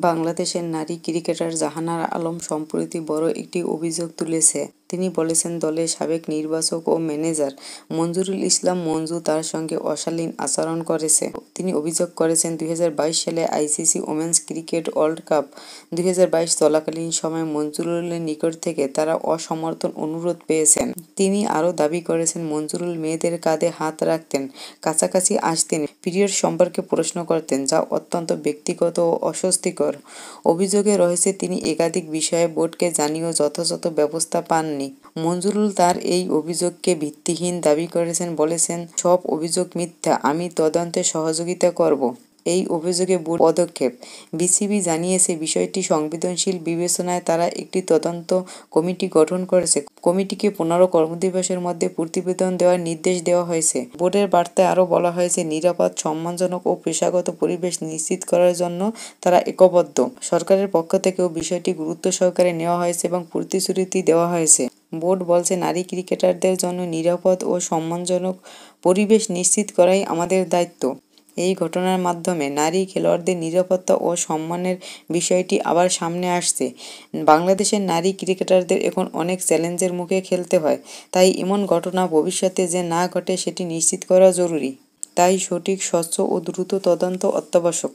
বাংলাদেশের নারী ক্রিকেটার জাহানারা আলম সম্প্রতি বড় একটি অভিযোগ তুলেছে। তিনি বলেছেন, দলের সাবেক নির্বাচক ও ম্যানেজার মঞ্জুরুল ইসলাম মঞ্জু তার সঙ্গে অশালীন আচরণ করেছে। তিনি অভিযোগ করেছেন, 2022 সালে ICC women's cricket world cup 2022 চলাকালীন সময়ে মঞ্জুরুলের নিকট থেকে তারা অসমর্থন অনুরোধ পেয়েছেন। তিনি আরও দাবি করেছেন, মঞ্জুরুল মেয়েদের কাঁধে হাত রাখতেন, কাছাকাছি আসতেন, পিরিয়ড সম্পর্কে প্রশ্ন করতেন, যা অত্যন্ত ব্যক্তিগত ও অস্বস্তিকর। অভিযোগে রয়েছে, তিনি একাধিক বিষয়ে বোর্ডকে জানিয়েও যথাযথ ব্যবস্থা পাননি। মঞ্জুরুল তার এই অভিযোগকে ভিত্তিহীন দাবি করেছেন, বলেছেন, সব অভিযোগ মিথ্যা, আমি তদন্তে সহযোগিতা করব। এই অভিযোগে বোর্ড পদক্ষেপ। বিসিবি জানিয়েছে, বিষয়টি সংবেদনশীল বিবেচনায় তারা একটি তদন্ত কমিটি গঠন করেছে। কমিটিকে 15 কর্মদিবসের মধ্যে প্রতিবেদন দেওয়ার নির্দেশ দেওয়া হয়েছে। বোর্ডের বার্তায় আরও বলা হয়েছে, নিরাপদ, সম্মানজনক ও পেশাগত পরিবেশ নিশ্চিত করার জন্য তারা একবদ্ধ। সরকারের পক্ষ থেকেও বিষয়টি গুরুত্ব সহকারে নেওয়া হয়েছে এবং প্রতিশ্রুতি দেওয়া হয়েছে। বোর্ড বলছে, নারী ক্রিকেটারদের জন্য নিরাপদ ও সম্মানজনক পরিবেশ নিশ্চিত করাই আমাদের দায়িত্ব। এই ঘটনার মাধ্যমে নারী খেলোয়াড়দের নিরাপত্তা ও সম্মানের বিষয়টি আবার সামনে আসছে। বাংলাদেশের নারী ক্রিকেটারদের এখন অনেক চ্যালেঞ্জের মুখে খেলতে হয়। তাই এমন ঘটনা ভবিষ্যতে যে না ঘটে সেটি নিশ্চিত করা জরুরি। তাই সঠিক, স্বচ্ছ ও দ্রুত তদন্ত অত্যাবশ্যক।